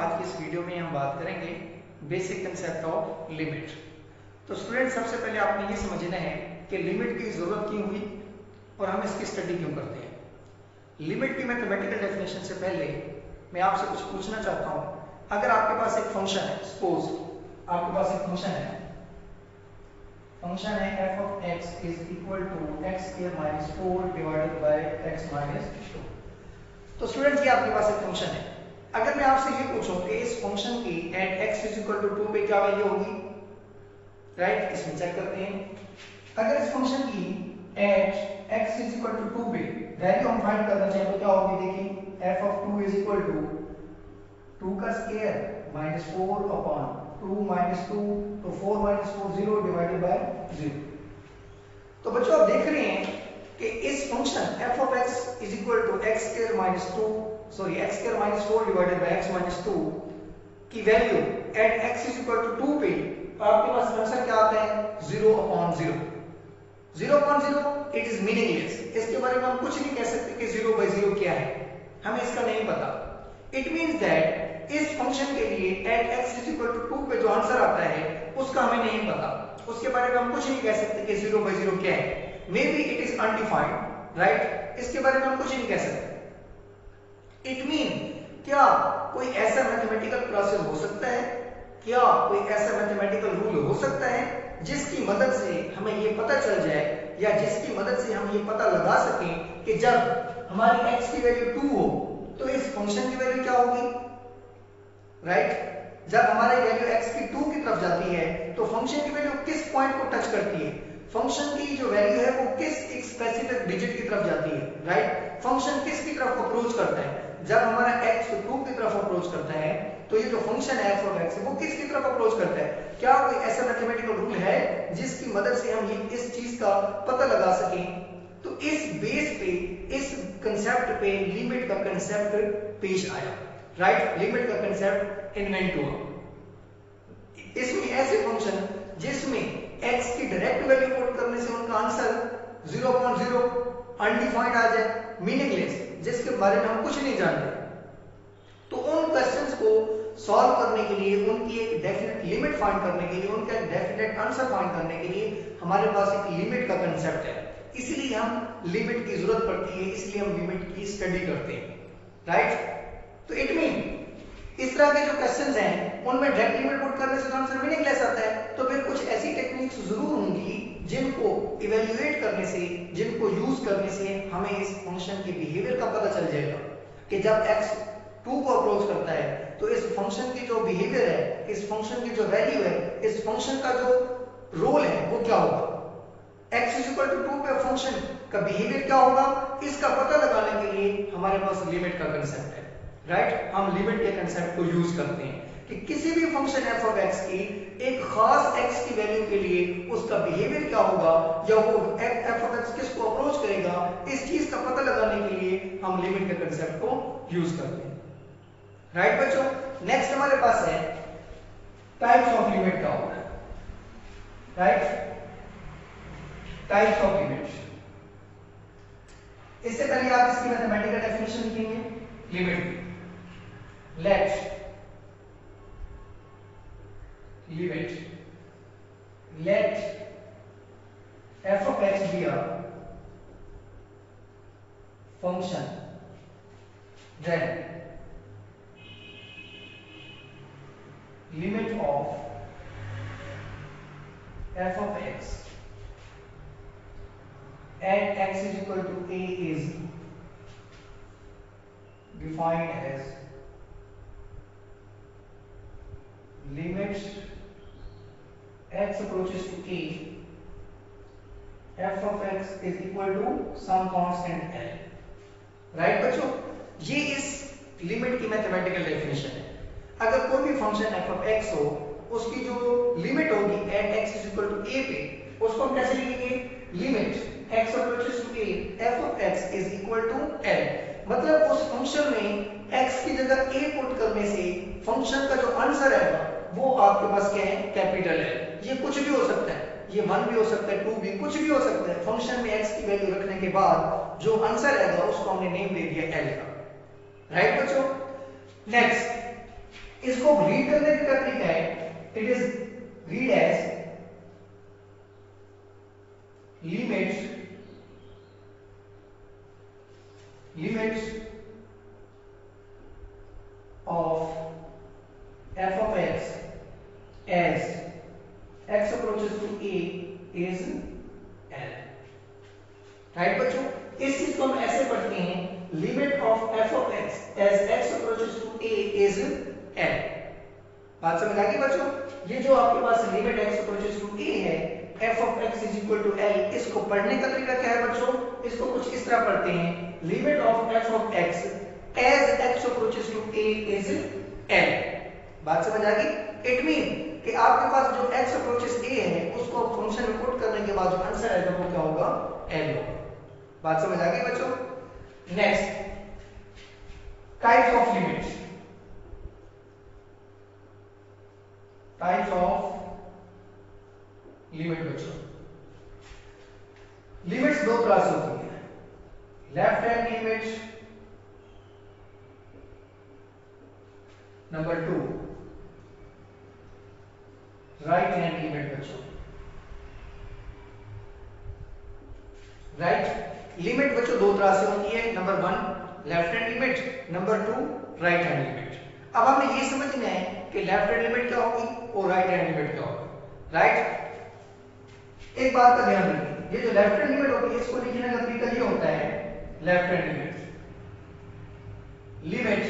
आज की इस वीडियो में हम बात करेंगे बेसिक कंसेप्ट ऑफ लिमिट। तो स्टूडेंट, सबसे पहले आपने ये समझना है कि लिमिट की जरूरत क्यों हुई और हम इसकी स्टडी क्यों करते हैं। लिमिट की मैथमेटिकल डेफिनेशन से पहले मैं आपसे कुछ पूछना चाहता हूं। अगर आपके पास एक फंक्शन है, सपोज आपके पास एक फंक्शन है f of x is equal to x square minus 4 divided by x minus 2। तो स्टूडेंट, ये आपके पास एक फंक्शन है। अगर मैं आपसे ये पूछूं कि इस फंक्शन की eight x is equal to 2 पे क्या वैल्यू होगी, राइट, इसमें चेक करते हैं। अगर इस फंक्शन की eight x is equal to 2 पे वैल्यू हम फाइंड करना चाहें तो क्या होगी, देखिए f of 2 is equal to 2 का स्क्वायर minus 4 upon 2 minus 2, तो 4 minus 4 0 divided by 0। तो बच्चों, आप देख रहे हैं कि इस function f of x is equal to x square minus 4 divided by x minus 2 की value at x is equal to 2 पे आपके पास आंसर क्या आता है, 0 upon 0। 0 upon 0 it is meaningless. इसके बारे में हम कुछ नहीं कह सकते कि 0 by 0 क्या है, हमें इसका नहीं पता। इट मींस दैट इस फंक्शन के लिए at x is equal to 2 पे जो आंसर आता है उसका हमें नहीं पता, उसके बारे में हम कुछ नहीं कह सकते कि 0 by 0 क्या है। May be it is undefined, right, इसके बारे में हम कुछ नहीं कह सकते। इट मीन क्या कोई ऐसा मैथमेटिकल प्रोसेस हो सकता है, क्या कोई ऐसा मैथमेटिकल रूल हो सकता है जिसकी मदद से हमें ये पता चल जाए या जिसकी मदद से हम ये पता लगा सकें कि जब हमारी x की वैल्यू 2 हो तो इस फंक्शन की वैल्यू क्या होगी, राइट। जब हमारी वैल्यू x की 2 की तरफ जाती है तो फंक्शन की वैल्यू किस पॉइंट को टच करती है, फंक्शन की जो वैल्यू है वो किस एक स्पेसिफिक डिजिट की तरफ जाती है, राइट। फंक्शन किस की तरफ अप्रोच करता है, जब हमारा x 2 की तरफ अप्रोच करता है तो ये जो फंक्शन है f of x वो किसकी तरफ अप्रोच करता है। क्या कोई ऐसा मैथमेटिकल रूल है जिसकी मदद से हम ये इस चीज का पता लगा सकें। तो इस बेस पे, इस कंसेप्ट पे लिमिट का कंसेप्ट पेश आया, राइट। लिमिट का कंसेप्ट इन्वेंट हुआ। इसमें ऐसे फंक्शन जिसमें x की डायरेक्ट वैल्यू पुट करने से उनका आंसर 0.0 अनडिफाइंड आ जाए, मीनिंगलेस, जिसके बारे में हम कुछ नहीं जानते। तो उन क्वेश्चंस को सॉल्व करने के लिए, उनकी एक डेफिनेट लिमिट फाइंड करने के लिए, उनका एक डेफिनेट आंसर फाइंड करने के लिए हमारे पास एक लिमिट का कंसेप्ट है। इसीलिए हम लिमिट की जरूरत पड़ती है, इसलिए हम लिमिट की स्टडी करते हैं, राइट। तो इट मीन इस तरह के जो क्वेश्चंस हैं उनमें डायरेक्ट लिमिट पुट करने से आंसर मीनिंगलेस आता है। तो फिर कुछ ऐसी टेक्निक्स जरूर होंगी जिनको इवेल्युएट करने से, जिनको यूज करने से हमें इस फंक्शन के बिहेवियर का पता चल जाएगा कि जब x 2 को अप्रोच करता है तो इस फंक्शन की जो बिहेवियर है, इस फंक्शन की जो वैल्यू है, इस फंक्शन का जो रोल है वो क्या होगा। x is equal to 2 पे फंक्शन का बिहेवियर क्या होगा, इसका पता लगाने के लिए हमारे पास लिमिट का कंसेप्ट है, राइट। हम लिमिट के कंसेप्ट को यूज करते हैं कि किसी भी फंक्शन f of x की एक खास x की वैल्यू के लिए उसका बिहेवियर क्या होगा या वो f of x किसको अप्रोच करेगा, इस चीज का पता लगाने के लिए हम लिमिट के कंसेप्ट को यूज करते हैं, राइट बच्चों। नेक्स्ट हमारे पास है टाइप्स ऑफ लिमिट का होगा, राइट, टाइप्स ऑफ लिमिट। इससे पहले आप इसकी मैथमेटिकल डेफिनेशन लिखेंगे limit. let f of x be a function, then limit of f of x at x is equal to a is defined as limit x approaches to a, f of x is equal to some constant l, right बच्चों। ये इस limit की mathematical definition है। अगर कोई भी function f of x हो, उसकी जो लिमिट होगी at x is equal to a पे, उसको हम कैसे लिखेंगे, limit x approaches to a, f of x is equal to l। मतलब उस फंक्शन में x की जगह a पुट करने से फंक्शन का जो आंसर आएगा वो आपके पास क्या है, कैपिटल है। ये कुछ भी हो सकता है, ये 1 भी हो सकता है, 2 भी, कुछ भी हो सकता है। फंक्शन में x की वैल्यू रखने के बाद जो आंसर आएगा उसको हमने नेम दे दिया l का, राइट बच्चों। नेक्स्ट इसको रीड करने का तरीका है, it is read as limits of f of x as x approaches to a is l। Right बच्चों, इस चीज को हम ऐसे पढ़ते हैं, limit of f of x as x approaches to a is l। बात समझ आ गई बच्चों? ये जो आपके पास limit x approaches to a है, f of x is equal to l, इसको पढ़ने का तरीका क्या है बच्चों? इसको कुछ इस तरह पढ़ते हैं, limit of f of x as x approaches to a is l। बात समझ आ गई? इट मीन कि आपके पास जो x approaches a है, उसको फंक्शन में पुट करने के बाद जो आंसर आएगा वो क्या होगा? l होगा। बात समझ आ गई बच्चों? Next, types of limits. Types of limit बच्चों, लिमिट्स दो तरह से होती है, left hand limit number 2, right hand limit बच्चों। राइट लिमिट बच्चों दो तरह से होती है, number 1 left hand limit, number 2 right hand limit. अब हमें ये समझना है कि लेफ्ट हैंड लिमिट क्या होगी और राइट हैंड लिमिट क्या होगी। राइट, एक बात का ध्यान रखिए, ये जो लेफ्ट हैंड लिमिट होती है इसको लिखने का तरीका ये होता है, left hand limit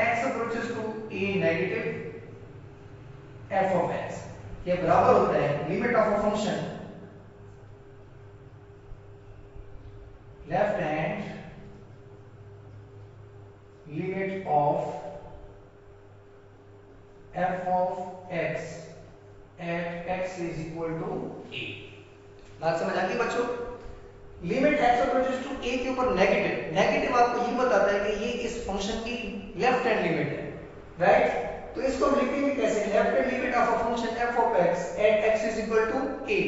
x approaches to a negative f of x, ये बराबर होता है limit of a function left hand limit of f of x at x is equal to a। बात समझ आ गई बच्चों? Limit x approaches to a के ऊपर नेगेटिव आपको ये बताता है कि ये इस फंक्शन की लेफ्ट हैंड लिमिट है। राइट, तो इसको हम लिखेंगे कैसे? Left hand limit of a function f of x at x is equal to a।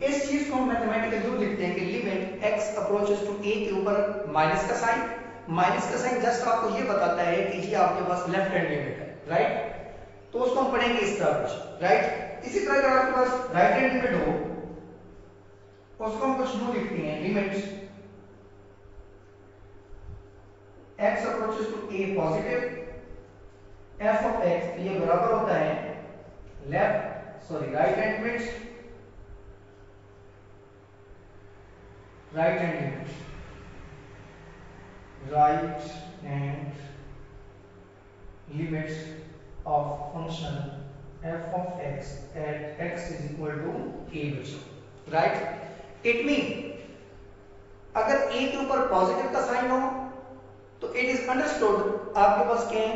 इस चीज को हम मैथमेटिकली यूज लिखते हैं कि limit x approaches to a के ऊपर माइनस का साइन जस्ट आपको ये बताता है कि ये आपके पास लेफ्ट हैंड लिमिट है। राइट, तो उसको हम पढ़ेंगे इस तरह कुछ। राइट, इसी तरह अगर आपके पास राइट हैंड लिमिट हो, उसको हम कुछ यूं लिखते हैं, limit x approaches to a positive f of x, ये बराबर होता है right hand limit right hand limits of function f of x at x is equal to a बच्चों। राइट, इट मीन अगर a के ऊपर पॉजिटिव का sign हो तो इट इज अंडरस्टूड आपके पास क्या है?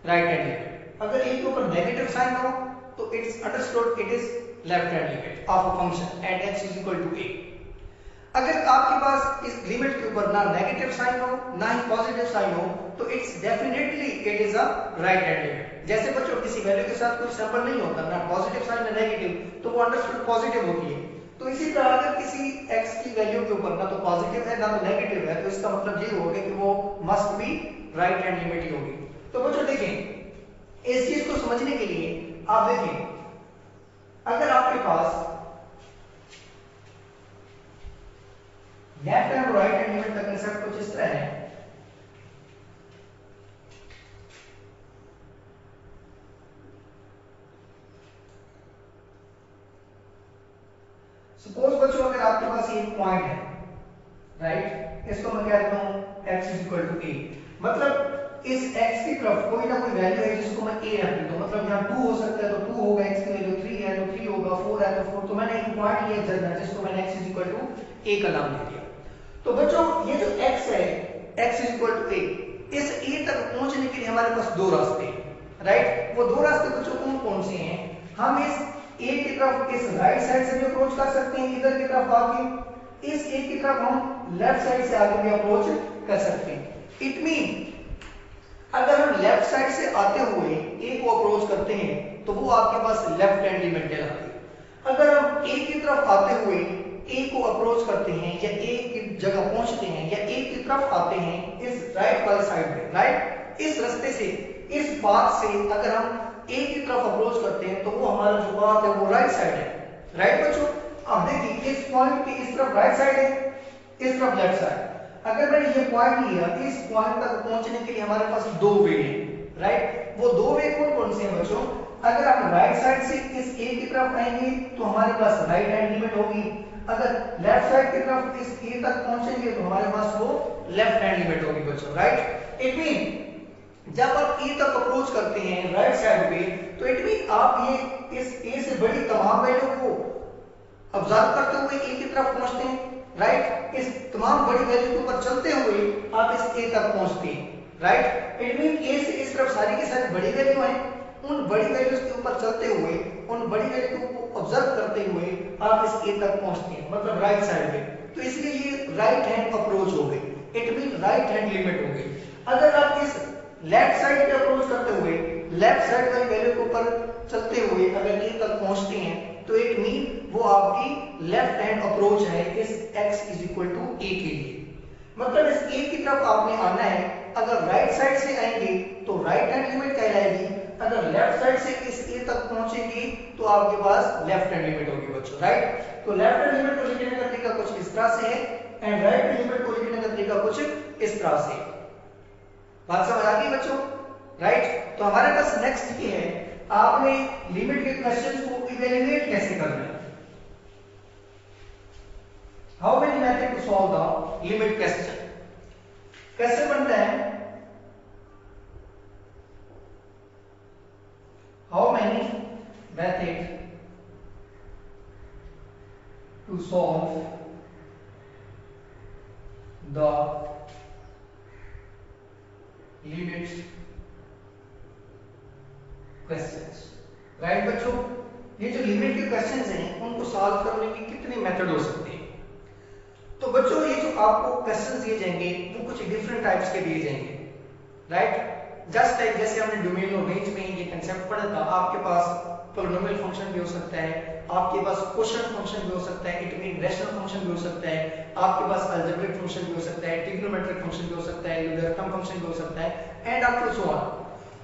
Right hand limit. अगर a के ऊपर नेगेटिव साइन हो तो it is understood it is left hand limit of a function at x is equal to a। अगर आपके पास इस लिमिट के ऊपर ना नेगेटिव साइन हो ना ही पॉजिटिव साइन हो तो it's definitely it is a right hand limit. जैसे बच्चों किसी वैल्यू के साथ कोई सैंपल नहीं होता, ना पॉजिटिव साइन ना नेगेटिव, तो वो अंडरस्टूड पॉजिटिव होती है। तो इसी तरह अगर किसी x की वैल्यू के ऊपर ना तो पॉजिटिव है ना तो नेगेटिव है, तो इसका मतलब ये होगा कि वो must be right hand limit ही होगी। तो बच्चों देखें, इस चीज को समझने के लिए आप देखें, अगर आपके पास लेफ्ट हैंड और राइट हैंड लिमिट का कांसेप्ट कुछ इस तरह है, सपोज बच्चों अगर आपके पास ये पॉइंट है, राइट, इसको मैं कह देता हूं x is equal to a, मतलब इस x की तरफ कोई ना कोई वैल्यू है जिसको मैं a रख दूं, तो मतलब यहां 2 हो सकता है तो 2 होगा, x की वैल्यू 3 है तो 3 होगा, 4 है तो 4, तो मैंने एक पॉइंट लिया जगह जिसको मैंने x is equal to a का नाम दे दिया। तो बच्चों ये जो x है, x is equal to a, इस a तक पहुंचने के लिए हमारे पास दो रास्ते हैं। राइट, वो दो रास्ते बच्चों कौन से हैं? हम इस a की तरफ इस राइट साइड से भी अप्रोच कर सकते हैं, इधर की तरफ आके इस a की तरफ हम लेफ्ट साइड से आगे भी अप्रोच कर सकते हैं। इट मीन अगर हम लेफ्ट साइड से आते हुए a को अप्रोच करते हैं तो वो आपके पास लेफ्ट हैंड लिमिट कहलाती है। अगर हम a की तरफ आते हुए a को अप्रोच करते हैं या a की जगह पहुंचते हैं या ए की तरफ आते हैं इस राइट वाले साइड पे, राइट, इस रास्ते से, इस पाथ से अगर हम ए की तरफ अप्रोच करते हैं तो वो हमारा जो पाथ है वो राइट साइड है, राइट बच्चों। अब देखिए इस पॉइंट पे इस तरफ राइट साइड है, इस तरफ लेफ्ट साइड। अगर मैंने ये पॉइंट लिया, इस पॉइंट तक पहुंचने के लिए हमारे पास दो वे हैं, राइट। वो दो वे कौन कौन से हैं बच्चों? अगर हम राइट साइड से इस ए की तरफ आएंगे तो हमारे पास राइट हैंड लिमिट होगी, अगर लेफ्ट साइड की तरफ इस ए तक पहुंचेंगे तो हमारे पास वो लेफ्ट हैंड लिमिट होगी बच्चों, राइट। इट मीन जब आप ए तक अप्रोच करते हैं राइट साइड पे तो इट मीन आप ये इस ए से बड़ी तमाम वैल्यू को ऑब्जर्व करते हुए ए की तरफ पहुंचते हैं, राइट। इस तमाम बड़ी वैल्यू के ऊपर चलते हुए आप इस ए तक पहुंचते हैं, राइट। इट मीन ए से इस तरफ सारी की सारी बड़ी वैल्यू है, उन बड़ी वैल्यूज के ऊपर चलते हुए, उन बड़ी वैल्यू को ऑब्जर्व करते हुए आप इस ए तक पहुंचते हैं, मतलब राइट साइड पे। तो इसलिए ये राइट हैंड अप्रोच हो गई, it mean right hand limit हो गई। अगर आप इस लेफ्ट साइड पे अप्रोच करते हुए लेफ्ट साइड वाली वैल्यू के ऊपर चलते हुए अगर ए तक पहुंचते हैं तो इट मीन वो आपकी लेफ्ट हैंड अप्रोच है इस x = a के लिए। मतलब इस a की तरफ आपने आना है, अगर राइट साइड से आएंगे तो राइट हैंड लिमिट कहलाएगी, अगर लेफ्ट साइड से इस a तक पहुंचेंगे तो आपके पास लेफ्ट हैंड लिमिट होगी बच्चों, राइट। तो लेफ्ट हैंड लिमिट को लिखने का तरीका कुछ इस तरह से है एंड राइट हैंड लिमिट को लिखने का तरीका कुछ इस तरह से। बात समझ आ गई बच्चों, राइट। तो हमारे पास नेक्स्ट ये है, आपने लिमिट के क्वेश्चंस को इवैल्यूएट कैसे करना है। How many method to solve the limit question, कैसे बनता है? How many method to solve the limit questions, right बच्चों। ये जो लिमिट के क्वेश्चंस हैं उनको सॉल्व करने के कितने मेथड हो सकते हैं? तो बच्चों ये जो आपको क्वेश्चंस दिए जाएंगे वो कुछ डिफरेंट टाइप्स के दिए जाएंगे, राइट। जस्ट लाइक जैसे हमने डोमेन और रेंज में ये कांसेप्ट पढ़ा था, आपके पास पॉलिनोमियल फंक्शन भी हो सकता है, आपके पास क्वोशिएंट फंक्शन भी हो सकता है, इट मीन रैशनल फंक्शन भी हो सकता है, आपके पास अलजेब्रिक फंक्शन भी हो सकता है, ट्रिग्नोमेट्रिक फंक्शन भी हो सकता है, लॉगरिथम फंक्शन भी हो सकता है and up to so on.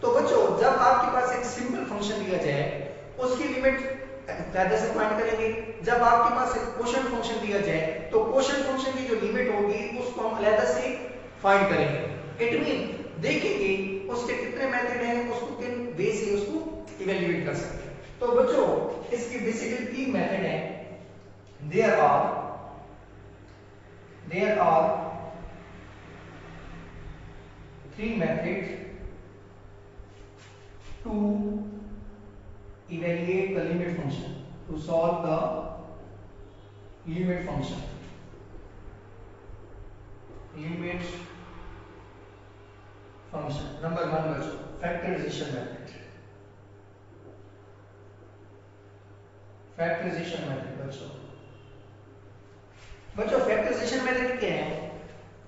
तो बच्चों जब आपके पास एक सिंपल फंक्शन दिया जाए उसकी लिमिट कैसे से फाइंड करेंगे? जब आपके पास एक क्वोशिएंट फंक्शन दिया जाए तो क्वोशिएंट फंक्शन की जो लिमिट होगी उसको हम अलग से फाइंड करेंगे। इट मीन देखेंगे उसके कितने मेथड हैं, उसको किन वे से उसको इवैल्यूएट कर सकते हैं। तो बच्चों इसकी बेसिकली तीन मेथड हैं। There are three methods to evaluate the limit function, to solve the limit function. Limit function. Number one बच्चों factorization method. Factorization method बच्चों factorization method क्या है?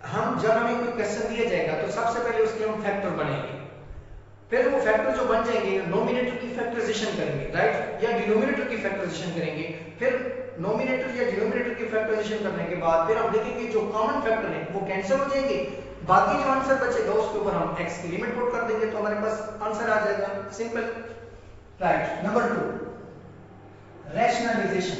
हम जब हमें कोई क्वेश्चन दिया जाएगा तो सबसे पहले उसके हम फैक्टर बनाएंगे, फिर वो फैक्टर जो बन जाएंगे नोमिनेटर की फैक्टराइजेशन करेंगे, राइट, या डिनोमिनेटर की फैक्टराइजेशन करेंगे। फिर नोमिनेटर या डिनोमिनेटर की फैक्टराइजेशन करने के बाद फिर हम देखेंगे जो कॉमन फैक्टर है वो कैंसिल हो जाएंगे, बाकी जो आंसर बचेगा उसके ऊपर हम x की लिमिट पुट कर देंगे तो हमारे पास आंसर आ जाएगा, simple, right. Number 2 rationalisation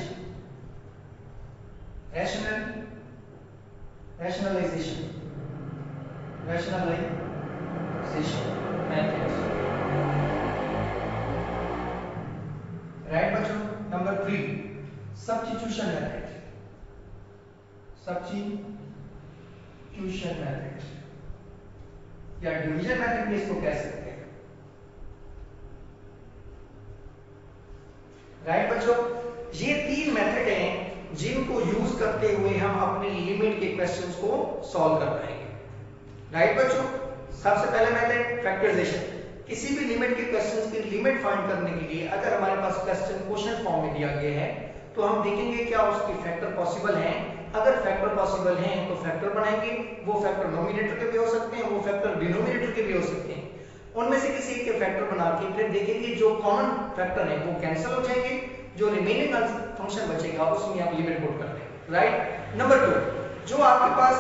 method, right बच्चों। नंबर 3 सब्स्टिट्यूशन मेथड या डिवीजन मेथड भी इसको कह सकते हैं, राइट बच्चों। ये तीन मेथड हैं जिनको यूज करते हुए हम अपने लिमिट के क्वेश्चंस को सॉल्व कर पाएंगे, राइट बच्चों। सबसे पहला मेथड फैक्टराइजेशन, किसी भी लिमिट के क्वेश्चंस की लिमिट फाइंड करने के लिए अगर हमारे पास क्वेश्चन क्वोशिएंट फॉर्म में दिया गया है तो हम देखेंगे क्या उसके फैक्टर पॉसिबल हैं। अगर फैक्टर पॉसिबल हैं तो फैक्टर बनाएंगे, वो फैक्टर नोमिनेटर के भी हो सकते हैं, वो फैक्टर डिनोमिनेटर के भी हो सकते हैं। उनमें से किसी एक के फैक्टर बना के फिर देखेंगे जो कॉमन फैक्टर है वो कैंसिल हो जाएंगे, जो रिमेनिंग फंक्शन बचेगा उसमें आप लिमिट पुट कर देंगे, राइट। नंबर 2 जो आपके पास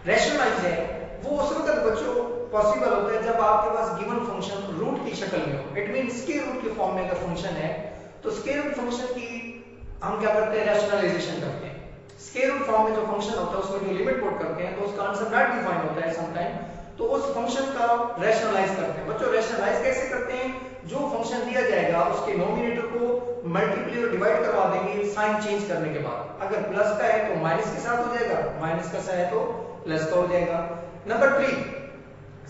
रैशनलाइज है वो उस वक्त बच्चों पॉसिबल होता है जब आपके पास गिवन फंक्शन रूट की शक्ल में हो। इट मींस स्क्वायर रूट के फॉर्म में अगर फंक्शन है तो स्क्वायर रूट फंक्शन की हम क्या करते हैं, रैशनलाइजेशन करते हैं। स्क्वायर रूट फॉर्म में जो फंक्शन होता है उसमें जो लिमिट पुट करते हैं तो उसका आंसर नॉट डिफाइन होता है समटाइम, तो उस फंक्शन का रैशनलाइज करते हैं। बच्चों रैशनलाइज कैसे करते हैं, जो फंक्शन दिया जाएगा उसके नोमिनेटर को मल्टीप्लाई और डिवाइड करवा देंगे साइन चेंज करने के बाद। अगर प्लस का है तो माइनस के साथ हो जाएगा, माइनस का है तो प्लस का हो जाएगा। Number 3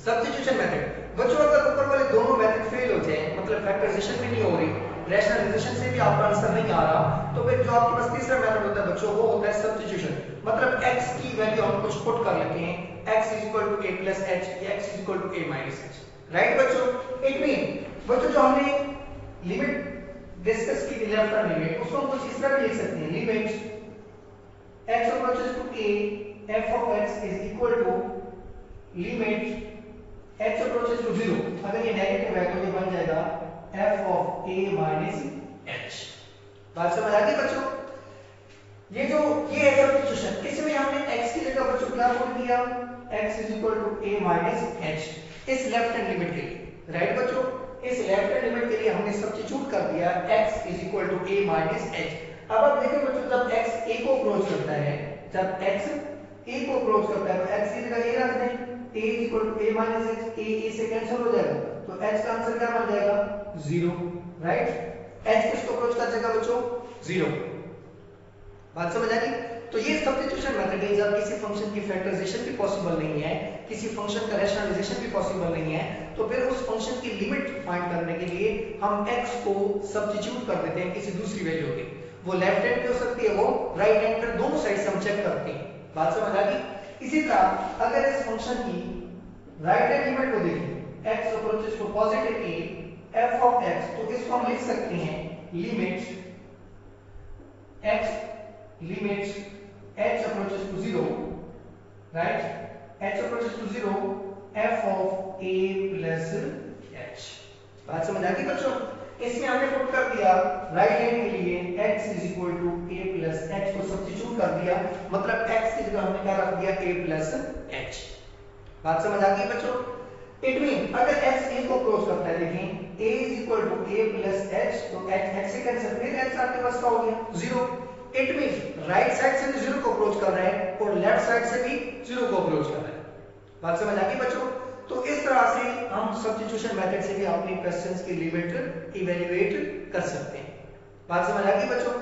substitution method. बच्चों अगर ऊपर वाले दोनों मेथड फेल हो जाए, मतलब फैक्टराइजेशन भी नहीं हो रही, रैशनलाइजेशन से भी आपका आंसर नहीं आ रहा, तो फिर जो आपके पास तीसरा मेथड होता है बच्चों वो होता है सब्स्टिट्यूशन। मतलब x की वैल्यू हम कुछ पुट कर लेते हैं, x = a + h या x = a - h। राइट बच्चों, इट मीन बच्चों जो हमने लिमिट डिस्कस की थी लेफ्ट हैंड लिमिट, उसको हम कुछ इस तरह भी लिख सकते हैं, limit x approaches to a f of x is equal to limit x approaches to 0। अगर ये नेगेटिव है तो ये बन जाएगा f of a minus h। बात समझ आ गई बच्चों? ये है सब्स्टिट्यूशन। इसमें हमने x की जगह बच्चों क्या पुट किया, x = a minus h इस लेफ्ट हैंड लिमिट के लिए। राइट बच्चों, इस लेफ्ट हैंड लिमिट के लिए हमने सब्स्टिट्यूट कर दिया x = a minus h। अब आप देखो बच्चों जब x a को अप्रोच करता है, जब x a को अप्रोच करता है तो x की जगह a रख दें, a = a minus h, a से कैंसिल हो जाएगा तो h का आंसर क्या बन जाएगा 0। राइट, h किसको अप्रोच कर जाएगा बच्चों 0। बात समझ आ गई? तो ये सब्स्टिट्यूशन मेथड है जब किसी फंक्शन की फैक्टराइजेशन भी पॉसिबल नहीं है, किसी फंक्शन का रैशनलाइजेशन भी पॉसिबल नहीं है, तो फिर उस फंक्शन की लिमिट फाइंड करने के लिए हम x को सब्स्टिट्यूट कर देते हैं किसी दूसरी वैल्यू पे। वो लेफ्ट हैंड पे हो सकती है, वो राइट हैंड पे, दोनों साइड से हम चेक करते हैं। बात समझ आ गई? इसी तरह अगर इस फंक्शन की राइट हैंड लिमिट को देखें, x approaches to positive a f of x, तो इसको हम लिख सकते हैं limit h approaches to 0, right, h approaches to 0 f of a plus h। बात समझ आ गई बच्चों? इसमें हमने पुट कर दिया राइट हैंड के लिए x = a plus h को सब्स्टिट्यूट कर दिया, मतलब x की जगह हमने क्या रख दिया a plus h। बात समझ आ गई बच्चों? इट मीन अगर x a को अप्रोच करता है, देखें a = a plus h, तो h से कैंसिल, फिर h आपके पास क्या हो गया 0। इट मीन राइट साइड से भी 0 को अप्रोच कर रहा है और लेफ्ट साइड से भी 0 को अप्रोच कर रहा है। बात समझ आ गई बच्चों? तो इस तरह से हम सब्स्टिट्यूशन मेथड से भी अपने क्वेश्चंस की लिमिट इवैल्यूएट कर सकते हैं। बात समझ आ गई बच्चों?